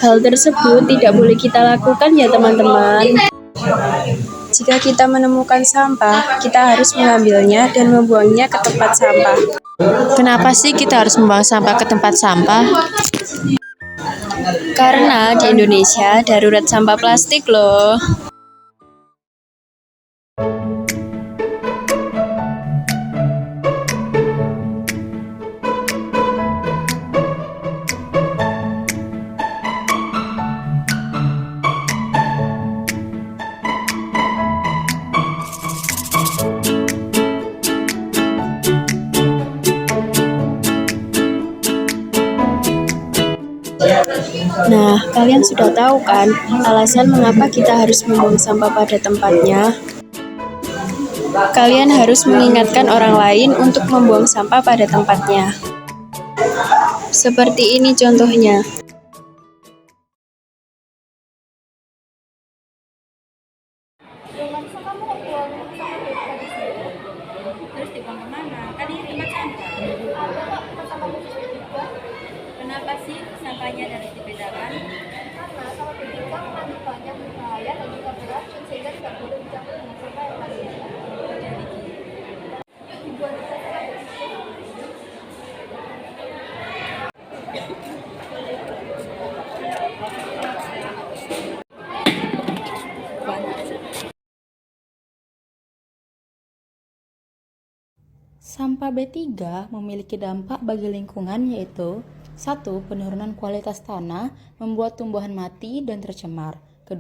Hal tersebut tidak boleh kita lakukan ya teman-teman. Jika kita menemukan sampah, kita harus mengambilnya dan membuangnya ke tempat sampah. Kenapa sih kita harus membuang sampah ke tempat sampah? Karena di Indonesia darurat sampah plastik loh. Nah, kalian sudah tahu kan alasan mengapa kita harus membuang sampah pada tempatnya? Kalian harus mengingatkan orang lain untuk membuang sampah pada tempatnya. Seperti ini contohnya. Terus dibuang kemana? Kan ini tempat sampah. Kenapa sih sampahnya harus dibedakan? Karena sampah B3 mengandung banyak berbahaya dan juga beracun sehingga tidak boleh dicampur dengan sampah yang lainnya. Yuk dibuang di sampah B3. Sampah B3 memiliki dampak bagi lingkungan yaitu 1. Penurunan kualitas tanah membuat tumbuhan mati dan tercemar. 2.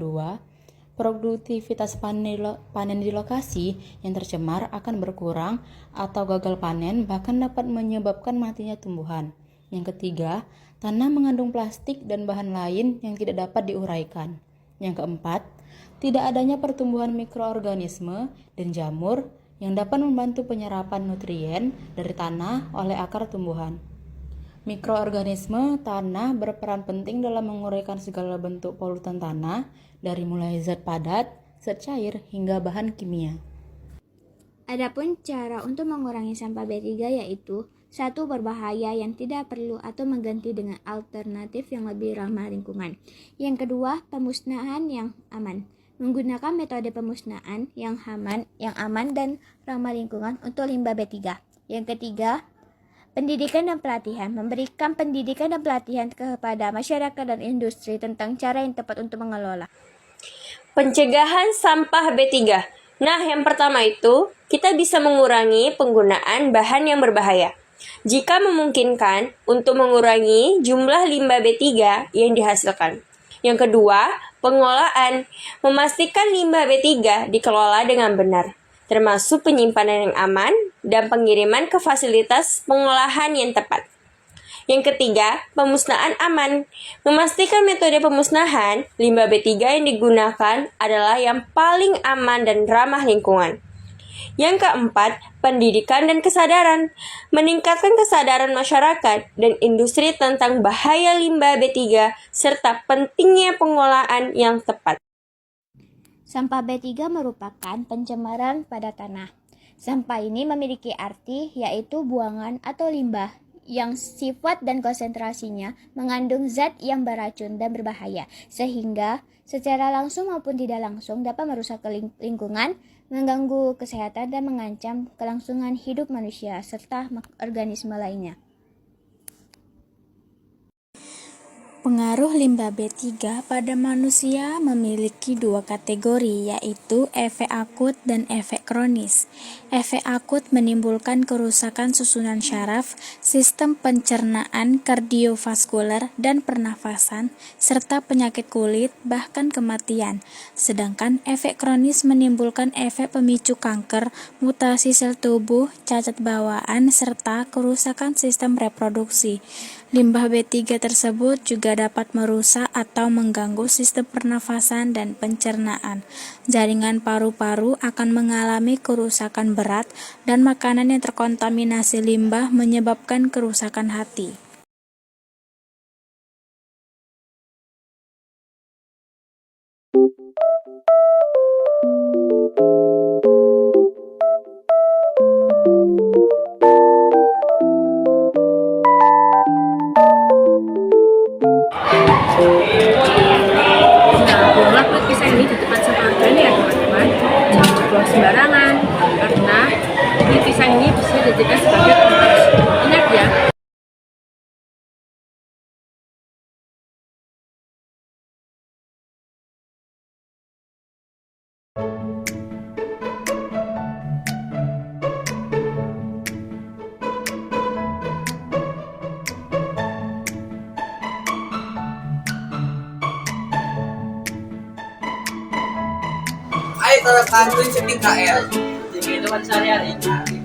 Produktivitas panen di lokasi yang tercemar akan berkurang atau gagal panen bahkan dapat menyebabkan matinya tumbuhan. Yang 3. Tanah mengandung plastik dan bahan lain yang tidak dapat diuraikan. Yang 4. Tidak adanya pertumbuhan mikroorganisme dan jamur yang dapat membantu penyerapan nutrien dari tanah oleh akar tumbuhan. Mikroorganisme tanah berperan penting dalam menguraikan segala bentuk polutan tanah, dari mulai zat padat, zat cair, hingga bahan kimia. Adapun cara untuk mengurangi sampah B3 yaitu 1. Berbahaya yang tidak perlu atau mengganti dengan alternatif yang lebih ramah lingkungan. Yang kedua, pemusnahan yang aman. Menggunakan metode pemusnahan yang aman dan ramah lingkungan untuk limbah B3. Yang ketiga, pendidikan dan pelatihan. Memberikan pendidikan dan pelatihan kepada masyarakat dan industri tentang cara yang tepat untuk mengelola. Pencegahan sampah B3. Nah, yang pertama itu, kita bisa mengurangi penggunaan bahan yang berbahaya. Jika memungkinkan, untuk mengurangi jumlah limbah B3 yang dihasilkan. Yang kedua, pengolahan. Memastikan limbah B3 dikelola dengan benar, termasuk penyimpanan yang aman dan pengiriman ke fasilitas pengolahan yang tepat. Yang ketiga, pemusnahan aman. Memastikan metode pemusnahan limbah B3 yang digunakan adalah yang paling aman dan ramah lingkungan. Yang keempat, pendidikan dan kesadaran. Meningkatkan kesadaran masyarakat dan industri tentang bahaya limbah B3 serta pentingnya pengolahan yang tepat. Sampah B3 merupakan pencemaran pada tanah. Sampah ini memiliki arti yaitu buangan atau limbah yang sifat dan konsentrasinya mengandung zat yang beracun dan berbahaya, sehingga secara langsung maupun tidak langsung dapat merusak lingkungan, mengganggu kesehatan dan mengancam kelangsungan hidup manusia serta organisme lainnya. Pengaruh limbah B3 pada manusia memiliki dua kategori, yaitu efek akut dan efek kronis. Efek akut menimbulkan kerusakan susunan syaraf, sistem pencernaan, kardiovaskuler, dan pernafasan, serta penyakit kulit, bahkan kematian. Sedangkan efek kronis menimbulkan efek pemicu kanker, mutasi sel tubuh, cacat bawaan, serta kerusakan sistem reproduksi. Limbah B3 tersebut juga dapat merusak atau mengganggu sistem pernafasan dan pencernaan. Jaringan paru-paru akan mengalami kerusakan berat dan makanan yang terkontaminasi limbah menyebabkan kerusakan hati. karena kulit pisang ini bisa dijadikan sebagai pengawet. Ingat ya. Ayo tetap bantuin si KL. Jadi teman saya hari ini.